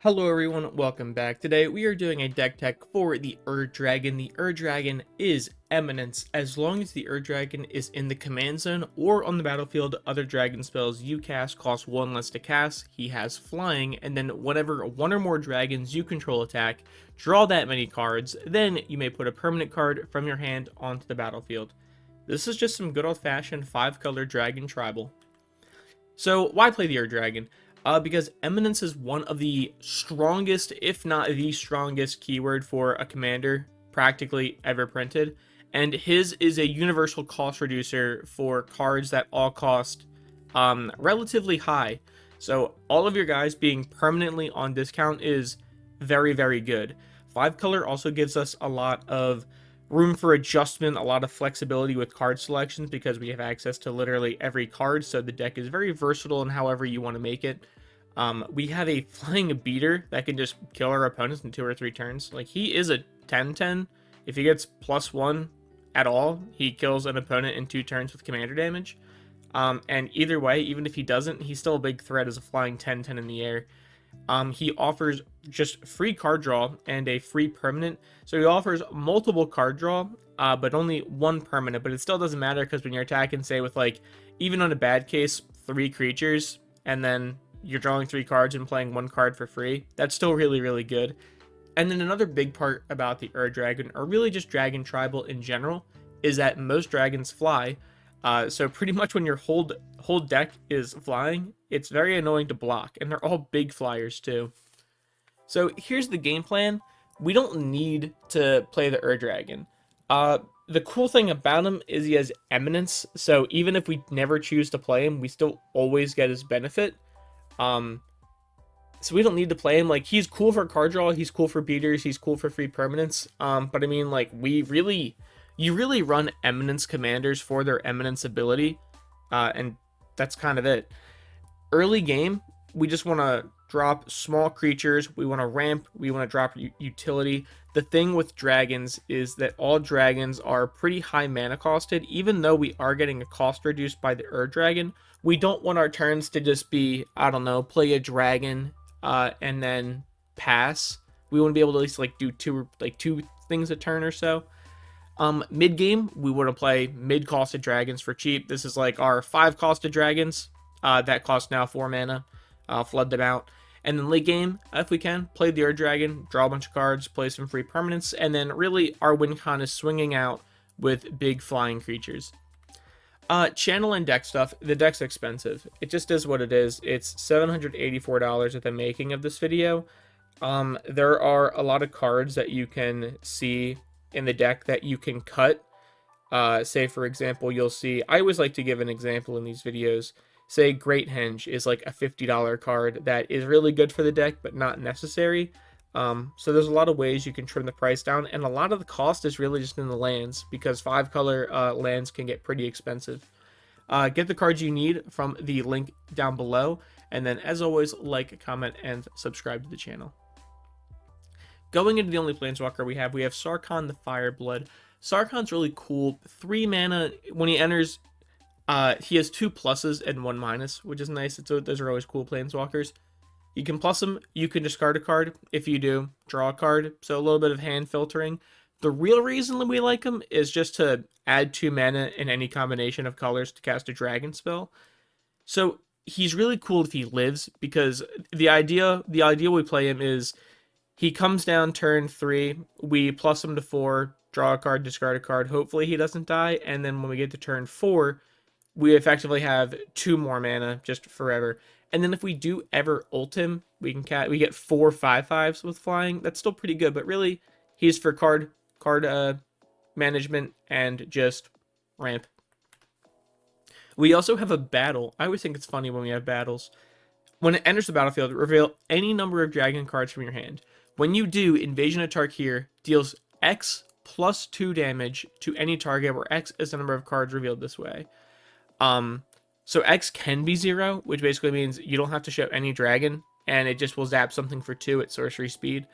Hello everyone, welcome back. Today we are doing a deck tech for the Dragon. The Dragon is Eminence. As long as the Dragon is in the command zone or on the battlefield, other dragon spells you cast cost 1 less to cast. He has flying, and then whenever one or more dragons you control attack, draw that many cards, then you may put a permanent card from your hand onto the battlefield. This is just some good old-fashioned 5-color dragon tribal. So why play the Dragon? Because Eminence is one of the strongest, if not the strongest keyword for a commander practically ever printed. And his is a universal cost reducer for cards that all cost relatively high. So all of your guys being permanently on discount is very, very good. 5-color also gives us a lot of room for adjustment, a lot of flexibility with card selections because we have access to literally every card, so the deck is very versatile in however you want to make it. We have a flying beater that can just kill our opponents in 2 or 3 turns. Like, he is a 10/10. If he gets +1 at all, he kills an opponent in 2 turns with commander damage. And either way, even if he doesn't, he's still a big threat as a flying 10/10 in the air. He offers just free card draw and a free permanent. So he offers multiple card draw, but only 1 permanent. But it still doesn't matter because when you're attacking, say, with, like, even on a bad case, 3 creatures, and then you're drawing 3 cards and playing 1 card for free, that's still really, really good. And then another big part about the Dragon, or really just Dragon Tribal in general, is that most dragons fly. So pretty much when your whole deck is flying, it's very annoying to block, and they're all big flyers too. So here's the game plan. We don't need to play the Dragon. The cool thing about him is he has Eminence, so even if we never choose to play him, we still always get his benefit. So we don't need to play him. Like, he's cool for card draw, he's cool for beaters, he's cool for free permanents. But I mean, like, you really run Eminence commanders for their Eminence ability, and that's kind of it. Early game, we just want to drop small creatures, we want to ramp, we want to drop utility. The thing with dragons is that all dragons are pretty high mana costed. Even though we are getting a cost reduced by the Dragon, we don't want our turns to just be, I don't know, play a dragon and then pass. We want to be able to at least like do two things a turn or so. Mid game, we want to play mid costed dragons for cheap. This is like our 5 costed dragons that cost now 4 mana. Flood them out. And then late game, if we can, play the Dragon, draw a bunch of cards, play some free permanents, and then really our win con is swinging out with big flying creatures. Channel and deck stuff. The deck's expensive. It just is what it is. It's $784 at the making of this video. There are a lot of cards that you can see in the deck that you can cut. Say, for example, you'll see, I always like to give an example in these videos. Say Great Henge is like a $50 card that is really good for the deck, but not necessary. So there's a lot of ways you can trim the price down, and a lot of the cost is really just in the lands, because 5-color lands can get pretty expensive. Get the cards you need from the link down below, and then as always, like, comment, and subscribe to the channel. Going into the only planeswalker we have Sarkhan the Fireblood. Sarkhan's really cool. 3 mana. When he enters, he has 2 pluses and 1 minus, which is nice. Those are always cool planeswalkers. You can plus him, you can discard a card. If you do, draw a card. So a little bit of hand filtering. The real reason that we like him is just to add 2 mana in any combination of colors to cast a dragon spell. So he's really cool if he lives, because the idea we play him is he comes down turn 3, we plus him to 4, draw a card, discard a card. Hopefully he doesn't die, and then when we get to turn 4, we effectively have 2 more mana just forever. And then if we do ever ult him, we get 4 5/5s with flying. That's still pretty good, but really he's for card management and just ramp. We also have a battle. I always think it's funny when we have battles. When it enters the battlefield, reveal any number of dragon cards from your hand. When you do, Invasion of Tarkir deals X plus 2 damage to any target, where X is the number of cards revealed this way. So X can be 0, which basically means you don't have to show any dragon, and it just will zap something for 2 at sorcery speed.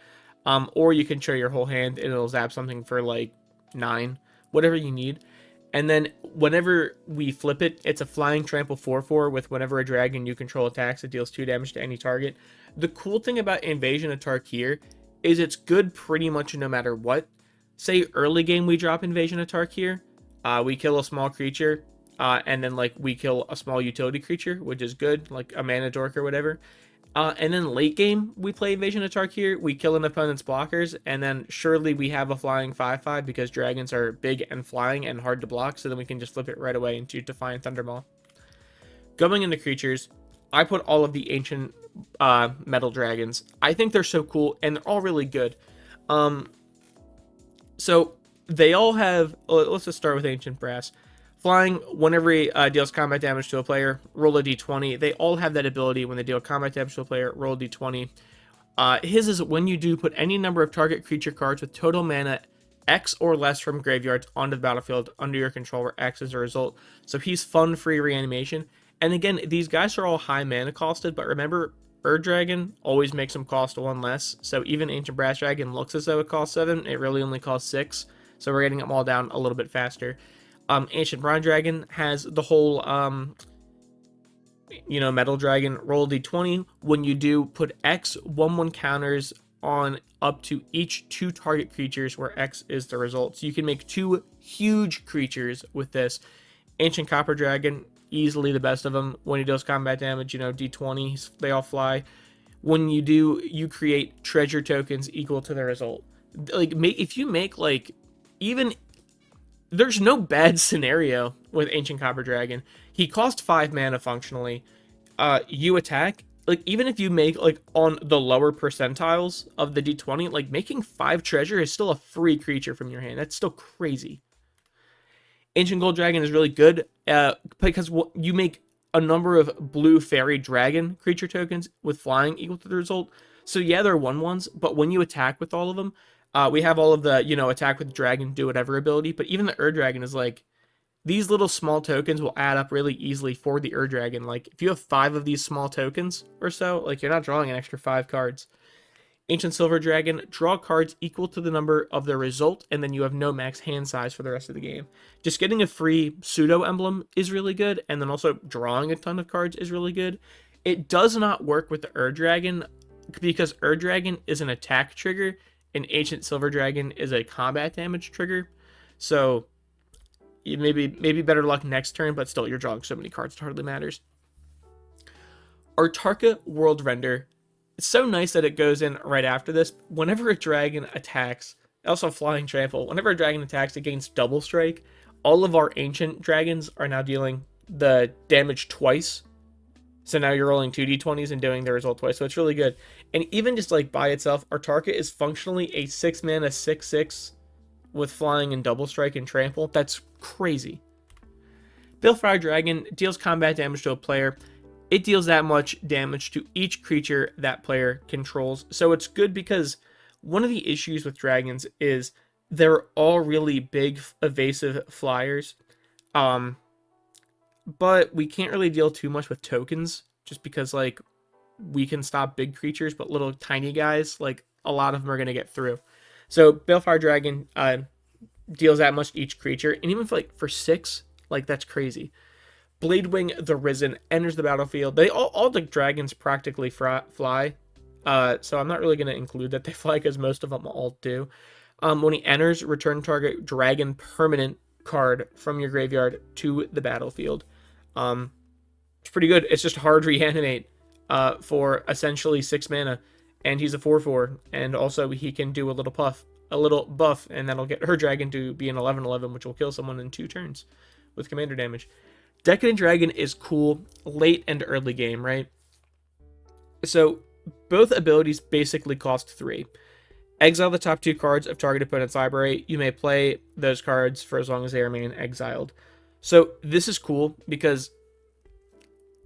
Or you can show your whole hand, and it'll zap something for like 9, whatever you need. And then whenever we flip it, it's a flying trample 4/4 with whenever a dragon you control attacks, it deals 2 damage to any target. The cool thing about Invasion of Tarkir is it's good pretty much no matter what. Say early game we drop Invasion of Tarkir, we kill a small creature, and then like we kill a small utility creature, which is good, like a mana dork or whatever. And then late game, we play Invasion of Tarkir, we kill an opponent's blockers, and then surely we have a flying 5/5 because dragons are big and flying and hard to block, so then we can just flip it right away into Defiant Thundermaw. Going into creatures, I put all of the ancient metal dragons. I think they're so cool, and they're all really good. So they all have, let's just start with Ancient Brass. Flying, whenever he deals combat damage to a player, roll a d20. They all have that ability. When they deal combat damage to a player, roll a d20. His is when you do put any number of target creature cards with total mana X or less from graveyards onto the battlefield under your control, where X is a result. So he's fun, free reanimation. And again, these guys are all high mana costed, but remember, Dragon always makes them cost 1 less. So even Ancient Brass Dragon looks as though it costs 7. It really only costs 6. So we're getting them all down a little bit faster. Ancient Bronze Dragon has the whole, Metal Dragon, roll d20. When you do, put X 1/1 counters on up to each 2 target creatures where X is the result. So you can make 2 huge creatures with this. Ancient Copper Dragon, easily the best of them. When he does combat damage, d20, they all fly. When you do, you create treasure tokens equal to the result. Like, if you make, like, even... There's no bad scenario with Ancient Copper Dragon. He costs 5 mana functionally. You attack. Like, even if you make, like, on the lower percentiles of the d20, like, making 5 treasure is still a free creature from your hand. That's still crazy. Ancient Gold Dragon is really good because you make a number of blue fairy dragon creature tokens with flying equal to the result. So yeah, they're 1/1s, but when you attack with all of them, we have all of the, attack with dragon, do whatever ability, but even the Dragon is like, these little small tokens will add up really easily for the Dragon. Like, if you have 5 of these small tokens or so, like, you're not drawing an extra 5 cards. Ancient Silver Dragon, draw cards equal to the number of the result, and then you have no max hand size for the rest of the game. Just getting a free pseudo emblem is really good, and then also drawing a ton of cards is really good. It does not work with the Dragon, because Dragon is an attack trigger, and Ancient Silver Dragon is a combat damage trigger. So maybe better luck next turn, but still, you're drawing so many cards, it hardly matters. Artarka World Render. It's so nice that it goes in right after this. Whenever a dragon attacks, also Flying Trample, whenever a dragon attacks, it gains double strike. All of our ancient dragons are now dealing the damage twice. So now you're rolling 2d20s and doing the result twice. So it's really good. And even just like by itself, Artarka is functionally a 6 mana 6/6 with flying and double strike and trample. That's crazy. Balefire Dragon deals combat damage to a player. It deals that much damage to each creature that player controls. So it's good because one of the issues with dragons is they're all really big, evasive flyers. But we can't really deal too much with tokens just because, like, we can stop big creatures, but little tiny guys, like, a lot of them are going to get through. So Balefire Dragon deals that much to each creature. And even for 6, like, that's crazy. Bladewing the Risen enters the battlefield. They all the dragons practically fly. So I'm not really going to include that they fly because most of them all do. When he enters, return target dragon permanent card from your graveyard to the battlefield. It's pretty good. It's just hard to reanimate for essentially 6 mana. And he's a 4/4. And also he can do a little buff, and that'll get her dragon to be an 11/11, which will kill someone in 2 turns with commander damage. Decadent Dragon is cool late and early game, right? So both abilities basically cost 3. Exile the top 2 cards of target opponent's library. You may play those cards for as long as they remain exiled. So this is cool because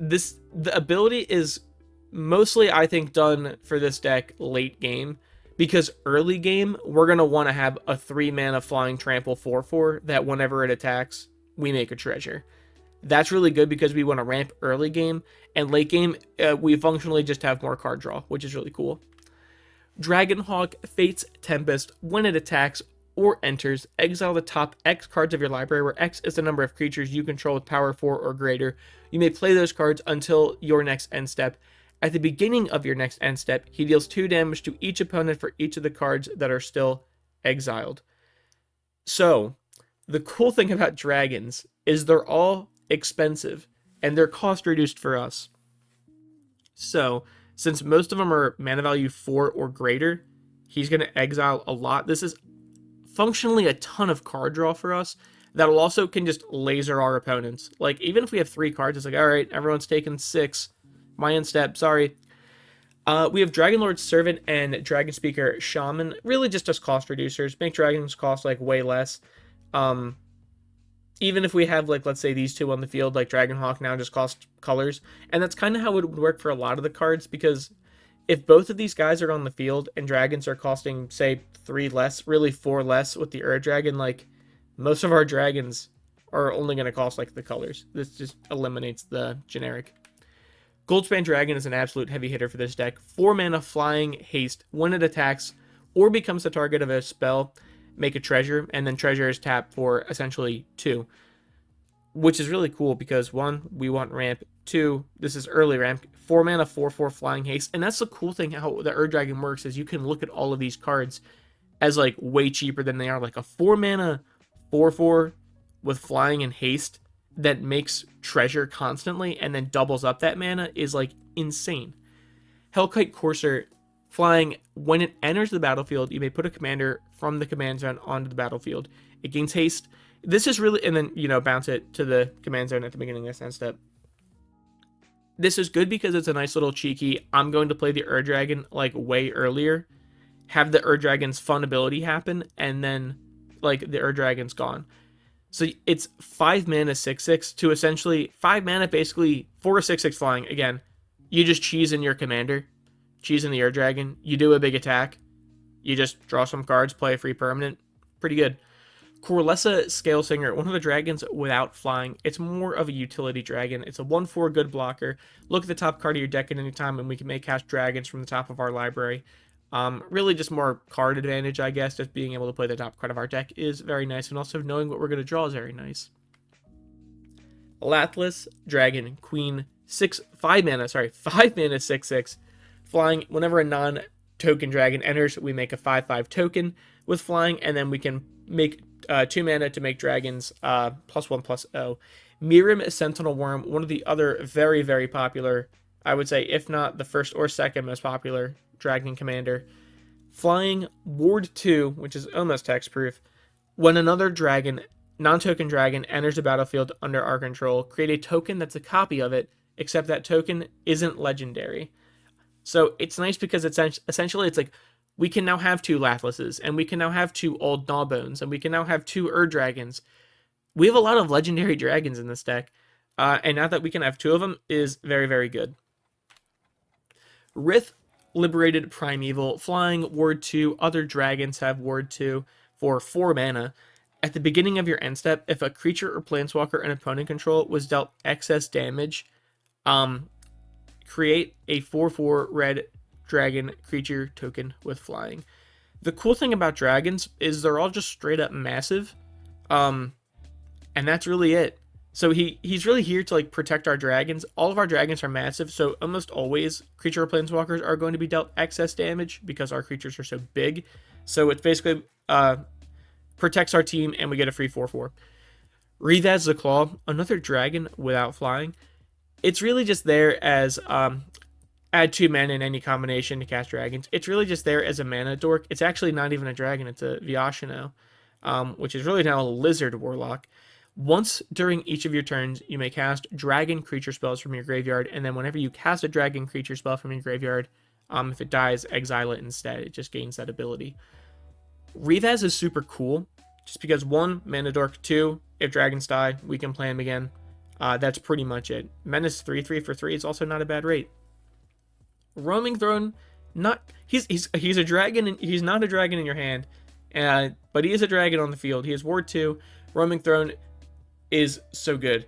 the ability is mostly, I think, done for this deck late game, because early game we're going to want to have a 3 mana flying trample 4/4 that whenever it attacks, we make a treasure. That's really good because we want to ramp early game, and late game, we functionally just have more card draw, which is really cool. Dragonhawk Fate's Tempest. When it attacks or enters, exile the top X cards of your library, where X is the number of creatures you control with power 4 or greater. You may play those cards until your next end step. At the beginning of your next end step, he deals 2 damage to each opponent for each of the cards that are still exiled. So, the cool thing about dragons is they're all expensive and they're cost reduced for us. So, since most of them are mana value 4 or greater, he's going to exile a lot. This is functionally a ton of card draw for us that'll also can just laser our opponents. Like, even if we have 3 cards, it's like, all right, everyone's taking 6. My end step, sorry. We have Dragonlord Servant and Dragon Speaker Shaman, really just as cost reducers. Make dragons cost like way less. Even if we have, like, let's say these 2 on the field, like Dragonhawk now just cost colors. And that's kind of how it would work for a lot of the cards, because if both of these guys are on the field and dragons are costing, say, 3 less, really 4 less with the Dragon, like, most of our dragons are only going to cost, like, the colors. This just eliminates the generic. Goldspan Dragon is an absolute heavy hitter for this deck. 4 mana flying haste. When it attacks or becomes the target of a spell, make a treasure, and then treasure is tapped for essentially 2. Which is really cool because 1, we want ramp. 2, this is early ramp. 4 mana, 4/4 flying haste. And that's the cool thing how the Dragon works, is you can look at all of these cards as like way cheaper than they are. Like a 4 mana 4/4 with flying and haste that makes treasure constantly and then doubles up that mana is like insane. Hellkite Courser, flying, when it enters the battlefield, you may put a commander from the command zone onto the battlefield. It gains haste. This is really, and then, bounce it to the command zone at the beginning of this end step. This is good because it's a nice little cheeky, I'm going to play the Dragon like way earlier, have the Dragon's fun ability happen, and then like the Dragon's gone. So it's 5 mana 6/6 to essentially 5 mana, basically for a 6/6 flying. Again, you just cheese in your commander, cheese in the Dragon, you do a big attack, you just draw some cards, play a free permanent. Pretty good. Corlessa Scale Singer, one of the dragons without flying. It's more of a utility dragon. It's a 1/4 good blocker. Look at the top card of your deck at any time, and we can make cast dragons from the top of our library. Really just more card advantage, I guess. Just being able to play the top card of our deck is very nice, and also knowing what we're going to draw is very nice. Lathliss Dragon Queen, 5 mana 6/6. Flying, whenever a non-token dragon enters, we make a 5/5 token with flying, and then we can make 2 mana to make dragons +1/+0. Mirim Sentinel Worm, one of the other very, very popular, I would say, if not the first or second most popular dragon commander. Flying, Ward 2, which is almost text-proof. When another dragon, non-token dragon, enters the battlefield under our control, create a token that's a copy of it, except that token isn't legendary. So it's nice because it's essentially, it's like, we can now have 2 Lathlisses, and we can now have 2 Old Gnawbones, and we can now have 2 Dragons. We have a lot of legendary dragons in this deck, and now that we can have 2 of them is very, very good. Rith Liberated Primeval, flying, Ward 2. Other dragons have Ward 2 for 4 mana. At the beginning of your end step, if a creature or planeswalker an opponent control was dealt excess damage, create a 4/4 red dragon creature token with flying. The cool thing about dragons is they're all just straight up massive, and that's really it. So he's really here to like protect our dragons. All of our dragons are massive, so almost always creature or planeswalkers are going to be dealt excess damage because our creatures are so big. So it basically protects our team, and we get a free 4/4. Revaz the Claw, another dragon without flying. It's really just there as add 2 mana in any combination to cast dragons. It's really just there as a mana dork. It's actually not even a dragon, it's a Vyashino, which is really now a lizard warlock. Once during each of your turns, you may cast dragon creature spells from your graveyard, and then whenever you cast a dragon creature spell from your graveyard, if it dies, exile it instead. It just gains that ability. Revaz is super cool, just because 1, mana dork, 2, if dragons die, we can play them again. That's pretty much it. Menace 3/3 for 3 is also not a bad rate. Roaming Throne, he's a dragon, and he's not a dragon in your hand, but he is a dragon on the field. He has Ward 2. Roaming Throne is so good.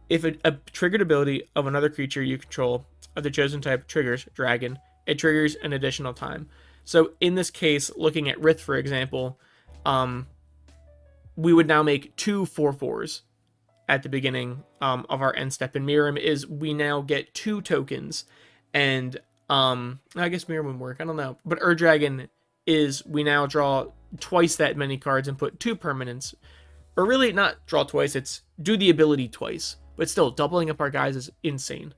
If a triggered ability of another creature you control of the chosen type triggers dragon, it triggers an additional time. So in this case, looking at Rith, for example, we would now make 2 4/4s at the beginning of our end step. And Mirim is we now get 2 tokens, And I guess Mirror would work. I don't know. But Ur Dragon is we now draw twice that many cards and put 2 permanents. Or really not draw twice, it's do the ability twice. But still, doubling up our guys is insane.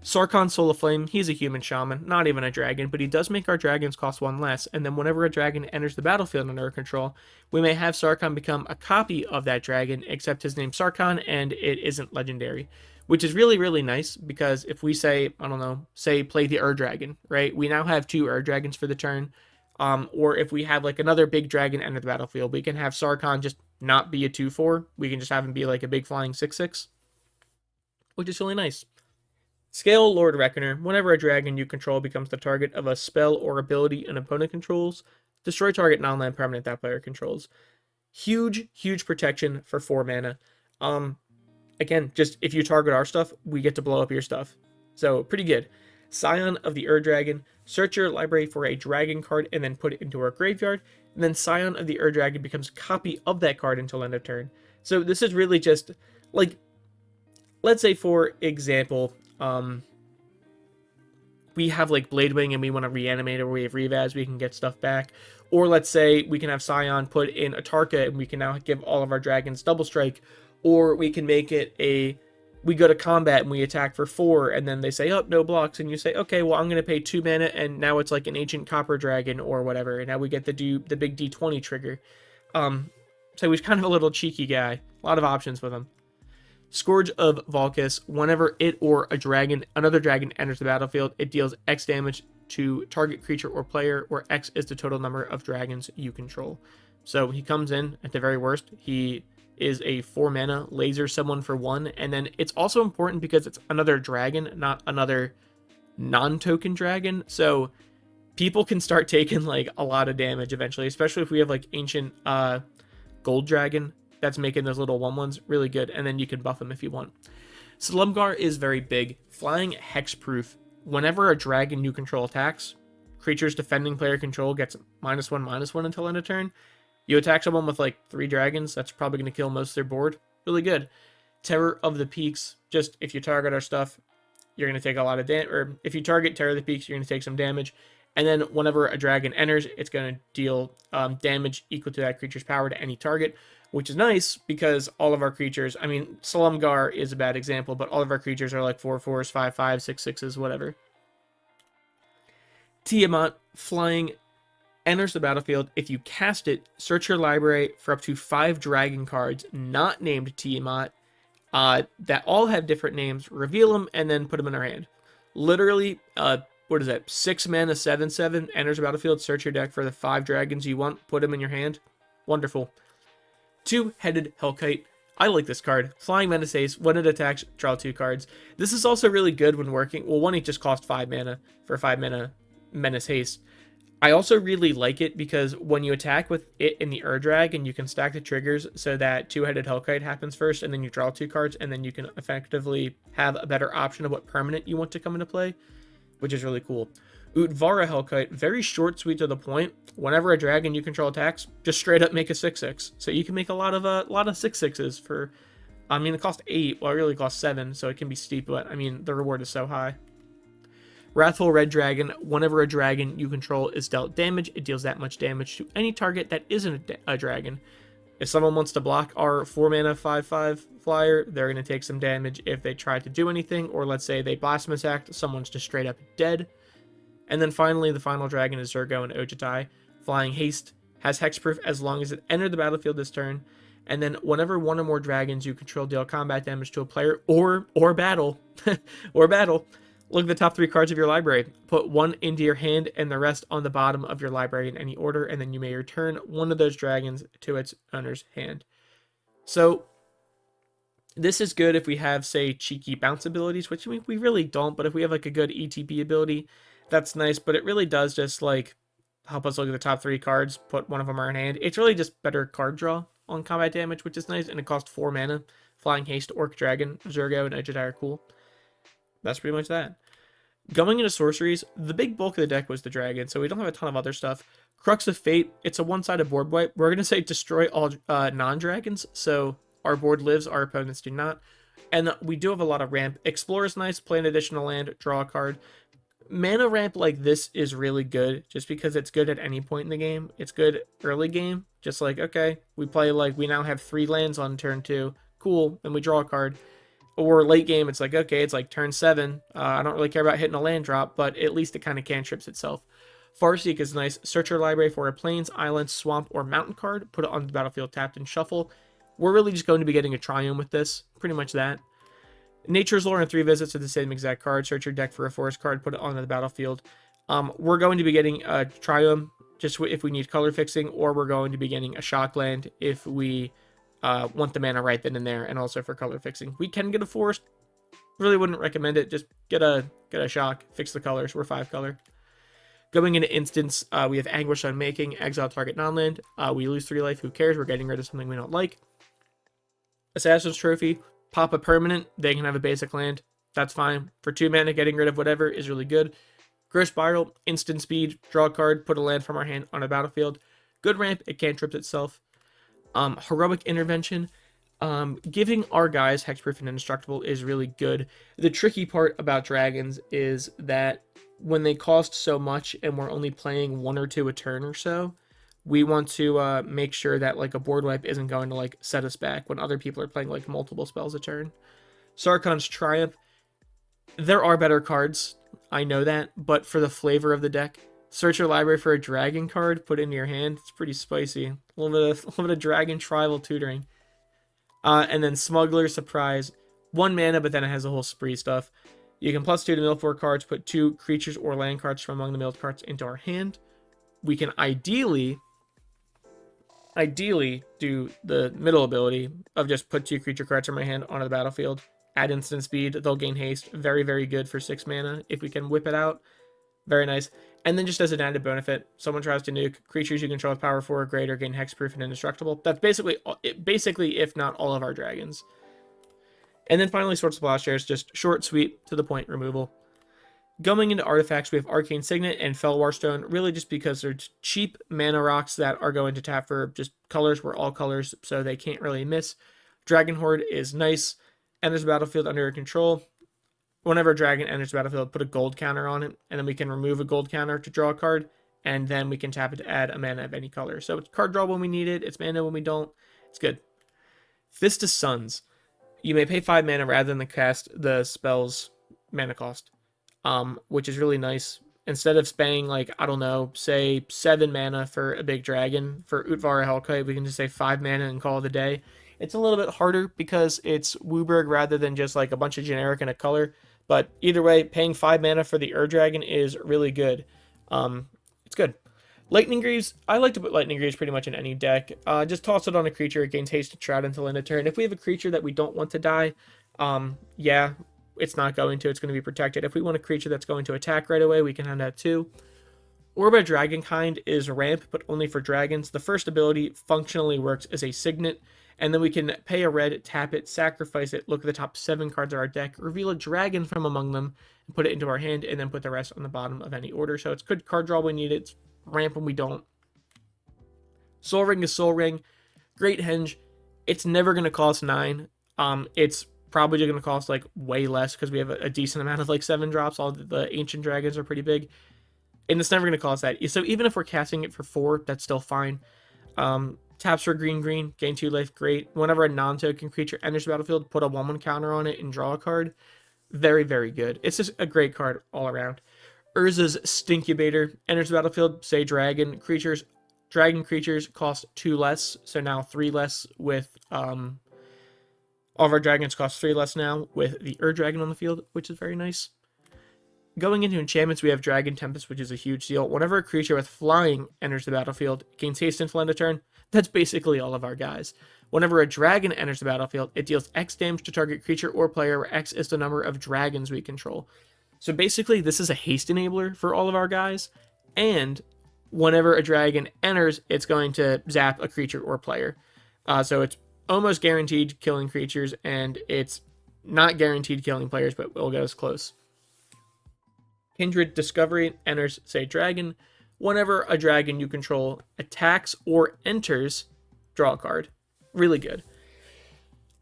Sarkhan Soul of Flame, he's a human shaman, not even a dragon, but he does make our dragons cost 1 less, and then whenever a dragon enters the battlefield under our control, we may have Sarkhan become a copy of that dragon, except his name's Sarkhan, and it isn't legendary. Which is really, really nice, because if we say, I don't know, say play the Ur Dragon, right? We now have 2 Ur Dragons for the turn. Or if we have like another big dragon enter the battlefield, we can have Sarkhan just not be a 2/4. We can just have him be like a big flying 6/6, which is really nice. Scale Lord Reckoner. Whenever a dragon you control becomes the target of a spell or ability an opponent controls, destroy target non-land permanent that player controls. Huge, huge protection for 4 mana. Again, just if you target our stuff, we get to blow up your stuff. So, pretty good. Scion of the Ur Dragon. Search your library for a dragon card and then put it into our graveyard. And then Scion of the Ur Dragon becomes a copy of that card until end of turn. So this is really just, like, let's say for example, we have like Bladewing and we want to reanimate, or we have Revaz, we can get stuff back. Or let's say we can have Scion put in a Tarka and we can now give all of our dragons double strike. Or we can make it we go to combat and we attack for 4 and then they say, oh, no blocks. And you say, okay, well, I'm going to pay 2 mana and now it's like an Ancient Copper Dragon or whatever. And now we get the big D20 trigger. So he's kind of a little cheeky guy. A lot of options with him. Scourge of Valkis. Whenever it or another dragon enters the battlefield, it deals X damage to target creature or player, where X is the total number of dragons you control. So he comes in at the very worst. He is a 4 mana, laser someone for 1, and then it's also important because it's another dragon, not another non-token dragon. So people can start taking like a lot of damage eventually, especially if we have like Ancient Gold Dragon that's making those little 1/1s really good, and then you can buff them if you want. Slumgar is very big. Flying hexproof. Whenever a dragon you control attacks, creatures defending player control gets -1/-1 until end of turn. You attack someone with like 3 dragons, that's probably going to kill most of their board. Really good. Terror of the Peaks. Just if you target our stuff, you're going to take a lot of damage. Or if you target Terror of the Peaks, you're going to take some damage. And then whenever a dragon enters, it's going to deal damage equal to that creature's power to any target, which is nice because all of our creatures, I mean, Slumgar is a bad example, but all of our creatures are like 4/4s, 5/5s, 6/6s, whatever. Tiamat, flying, enters the battlefield. If you cast it, search your library for up to 5 dragon cards not named Tiamat that all have different names, reveal them, and then put them in our hand. Literally, what is that? 6 mana, 7/7, enters the battlefield, search your deck for the 5 dragons you want, put them in your hand. Wonderful. 2-headed Hellkite. I like this card. Flying Menace Haste. When it attacks, draw 2 cards. This is also really good when working. Well, one, it just costs 5 mana for 5 mana Menace Haste. I also really like it because when you attack with it in the Ur Dragon, you can stack the triggers so that 2-headed Hellkite happens first, and then you draw 2 cards, and then you can effectively have a better option of what permanent you want to come into play, which is really cool. Utvara Hellkite, very short, sweet, to the point. Whenever a dragon you control attacks, just straight up make a 6/6. So you can make a lot of 6/6s for, I mean, it costs 8, well, it really costs 7, so it can be steep, but I mean, the reward is so high. Wrathful Red Dragon, whenever a dragon you control is dealt damage, it deals that much damage to any target that isn't a dragon. If someone wants to block our 4 mana 5/5 flyer, they're going to take some damage if they try to do anything, or let's say they Blasphemous Act, someone's just straight up dead. And then finally, the final dragon is Zurgo and Ojutai. Flying Haste, has hexproof as long as it entered the battlefield this turn. And then whenever one or more dragons you control deal combat damage to a player or battle, look at the top 3 cards of your library. Put 1 into your hand and the rest on the bottom of your library in any order, and then you may return one of those dragons to its owner's hand. So this is good if we have, say, cheeky bounce abilities, which we really don't, but if we have like a good ETB ability, that's nice, but it really does just like help us look at the top 3 cards, put one of them in our hand. It's really just better card draw on combat damage, which is nice, and it costs 4 mana. Flying Haste, Orc Dragon, Zurgo, and Ojutai are cool. That's pretty much that. Going into sorceries, the big bulk of the deck was the dragon, so we don't have a ton of other stuff. Crux of Fate, it's a one-sided board wipe. We're going to say destroy all non-dragons, so our board lives, our opponents do not. And we do have a lot of ramp. Explore is nice, play an additional land, draw a card. Mana ramp like this is really good just because it's good at any point in the game. It's good early game, just like, okay, we play like we now have 3 lands on turn 2. Cool, and we draw a card. Or late game, it's like, okay, it's like turn 7. I don't really care about hitting a land drop, but at least it kind of cantrips itself. Farseek is nice. Search your library for a plains, island, swamp, or mountain card. Put it on the battlefield tapped and shuffle. We're really just going to be getting a Triume with this. Pretty much that. Nature's Lore and 3 visits to the same exact card. Search your deck for a forest card. Put it onto the battlefield. We're going to be getting a Triume just if we need color fixing, or we're going to be getting a Shockland if we want the mana right then and there, and also for color fixing. We can get a forest. Really wouldn't recommend it. Just get a shock, fix the colors. We're 5 color. Going into instance, we have Anguish Unmaking, exile target non-land. We lose 3 life. Who cares? We're getting rid of something we don't like. Assassin's Trophy. Pop a permanent. They can have a basic land. That's fine. For 2 mana, getting rid of whatever is really good. Gross Spiral. Instant speed. Draw a card. Put a land from our hand on a battlefield. Good ramp. It cantrips itself. Heroic Intervention. Giving our guys Hexproof and Indestructible is really good. The tricky part about dragons is that when they cost so much and we're only playing 1 or 2 a turn or so, we want to make sure that like a board wipe isn't going to like set us back when other people are playing like multiple spells a turn. Sarkhan's Triumph. There are better cards, I know that, but for the flavor of the deck, search your library for a dragon card, put it in your hand. It's pretty spicy. A little bit of dragon tribal tutoring. And then Smuggler's Surprise. 1 mana, but then it has a whole spree stuff. You can +2 to mill 4 cards, put 2 creatures or land cards from among the milled cards into our hand. We can ideally do the middle ability of just put 2 creature cards from my hand onto the battlefield. Add instant speed. They'll gain haste. Very, very good for 6 mana if we can whip it out. Very nice. And then just as an added benefit, someone tries to nuke, creatures you control with power 4 or greater gain hexproof and indestructible. That's basically, if not all of our dragons. And then finally, Swords of Plowshares, just short, sweet, to the point removal. Going into artifacts, we have Arcane Signet and Fellwar Stone, really just because they're cheap mana rocks that are going to tap for just colors. We're all colors, so they can't really miss. Dragon Horde is nice, enters the battlefield under your control. Whenever a dragon enters the battlefield, put a gold counter on it, and then we can remove a gold counter to draw a card, and then we can tap it to add a mana of any color. So it's card draw when we need it, it's mana when we don't. It's good. Fist of Suns. You may pay 5 mana rather than cast the spell's mana cost, which is really nice. Instead of spending, like, I don't know, say 7 mana for a big dragon, for Utvara Hellkite, we can just say 5 mana and call it a day. It's a little bit harder because it's Wooburg rather than just like a bunch of generic and a color. But either way, paying 5 mana for the Dragon is really good. It's good. Lightning Greaves, I like to put Lightning Greaves pretty much in any deck. Just toss it on a creature, it gains haste to Shroud until end of turn. If we have a creature that we don't want to die, yeah, it's not going to. It's going to be protected. If we want a creature that's going to attack right away, we can have that too. Orb of Dragonkind is ramp, but only for dragons. The first ability functionally works as a signet, and then we can pay a red, tap it, sacrifice it, look at the top 7 cards of our deck, reveal a dragon from among them, and put it into our hand, and then put the rest on the bottom of any order. So it's good card draw when we need it. It's ramp when we don't. Soul Ring is Soul Ring. Great Henge. It's never going to cost 9. It's probably going to cost like way less because we have a decent amount of like 7 drops. All the ancient dragons are pretty big. And it's never going to cost that. So even if we're casting it for 4, that's still fine. Taps for green, gain 2 life, great. Whenever a non-token creature enters the battlefield, put a 1/1 counter on it and draw a card. Very, very good. It's just a great card all around. Urza's Stinkubator enters the battlefield, say dragon creatures. Dragon creatures cost 2 less, so now 3 less with, all of our dragons cost 3 less now with the Dragon on the field, which is very nice. Going into enchantments, we have Dragon Tempest, which is a huge deal. Whenever a creature with flying enters the battlefield, it gains haste until end of turn. That's basically all of our guys. Whenever a dragon enters the battlefield, it deals X damage to target creature or player, where X is the number of dragons we control. So basically, this is a haste enabler for all of our guys, and whenever a dragon enters, it's going to zap a creature or player. So it's almost guaranteed killing creatures, and it's not guaranteed killing players, but will get us close. Kindred Discovery enters, say, dragon. Whenever a dragon you control attacks or enters, draw a card. Really good.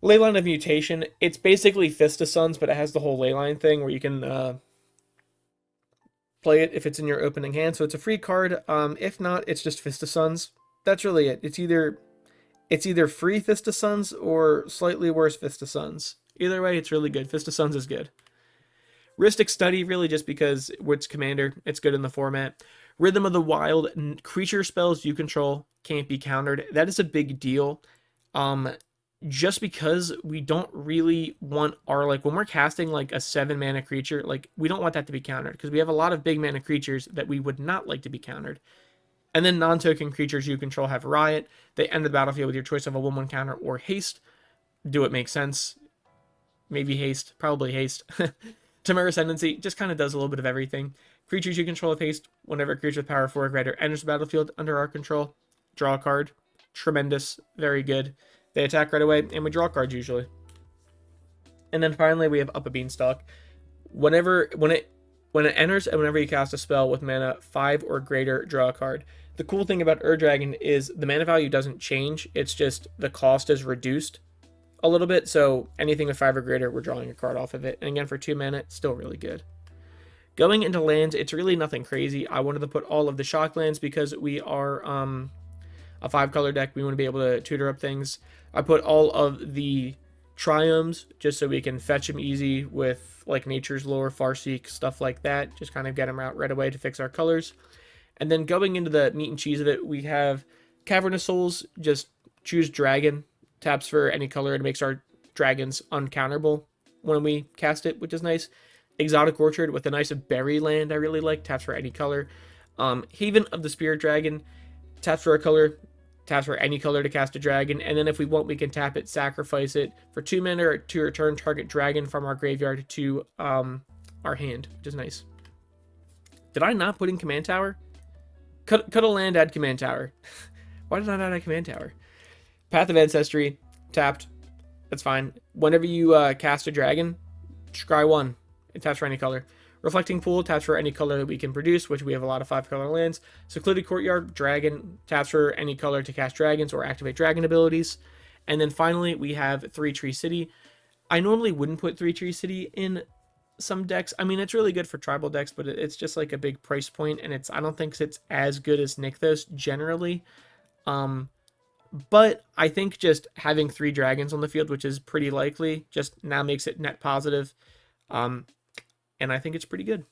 Leyline of Mutation. It's basically Fist of Suns, but it has the whole Leyline thing where you can play it if it's in your opening hand. So it's a free card. If not, it's just Fist of Suns. That's really it. It's either free Fist of Suns or slightly worse Fist of Suns. Either way, it's really good. Fist of Suns is good. Rhystic Study, really just because it's Commander. It's good in the format. Rhythm of the Wild. Creature spells you control can't be countered. That is a big deal. Just because we don't really want our, like, when we're casting like a 7 mana creature, like, we don't want that to be countered because we have a lot of big mana creatures that we would not like to be countered. And then non-token creatures you control have Riot. They end the battlefield with your choice of a 1/1 counter or haste. Do it make sense? Maybe haste, probably haste. Tamara Ascendancy just kind of does a little bit of everything. Creatures you control have haste. Whenever a creature with power 4 or greater enters the battlefield under our control, draw a card. Tremendous, very good. They attack right away, and we draw cards usually. And then finally, we have Up a Beanstalk. When it enters and whenever you cast a spell with mana 5 or greater, draw a card. The cool thing about Dragon is the mana value doesn't change. It's just the cost is reduced a little bit. So anything with 5 or greater, we're drawing a card off of it. And again, for 2 mana, it's still really good. Going into lands, it's really nothing crazy. I wanted to put all of the shock lands because we are a 5-color deck. We want to be able to tutor up things. I put all of the triomes just so we can fetch them easy with like Nature's Lore, Farseek, stuff like that. Just kind of get them out right away to fix our colors. And then going into the meat and cheese of it, we have Cavernous Souls. Just choose Dragon. Taps for any color. It makes our dragons uncounterable when we cast it, which is nice. Exotic Orchard with a nice berry land I really like. Taps for any color. Haven of the Spirit Dragon. Taps for a color. Taps for any color to cast a dragon. And then if we want, we can tap it, sacrifice it for 2 mana to return target dragon from our graveyard to our hand, which is nice. Did I not put in Command Tower? Cut a land, add Command Tower. Why did I not add Command Tower? Path of Ancestry. Tapped. That's fine. Whenever you cast a dragon, scry 1. It taps for any color. Reflecting Pool taps for any color that we can produce, which we have a lot of 5-color lands. Secluded Courtyard, Dragon, taps for any color to cast dragons or activate dragon abilities. And then finally, we have 3 Tree City. I normally wouldn't put 3 Tree City in some decks. I mean, it's really good for tribal decks, but it's just like a big price point, and I don't think it's as good as Nykthos generally. But I think just having 3 dragons on the field, which is pretty likely, just now makes it net positive. And I think it's pretty good.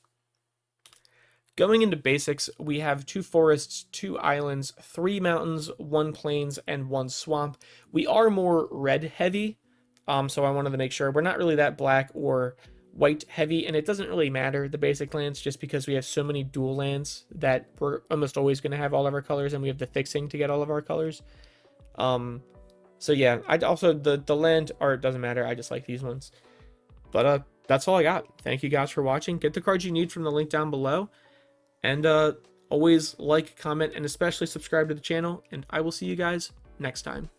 Going into basics, we have 2 forests, 2 islands, 3 mountains, 1 plains, and 1 swamp. We are more red heavy, so I wanted to make sure we're not really that black or white heavy, and it doesn't really matter, the basic lands, just because we have so many dual lands that we're almost always going to have all of our colors, and we have the fixing to get all of our colors. So yeah, I also, the land art doesn't matter, I just like these ones. But that's all I got. Thank you guys for watching. Get the cards you need from the link down below. And always like, comment, and especially subscribe to the channel. And I will see you guys next time.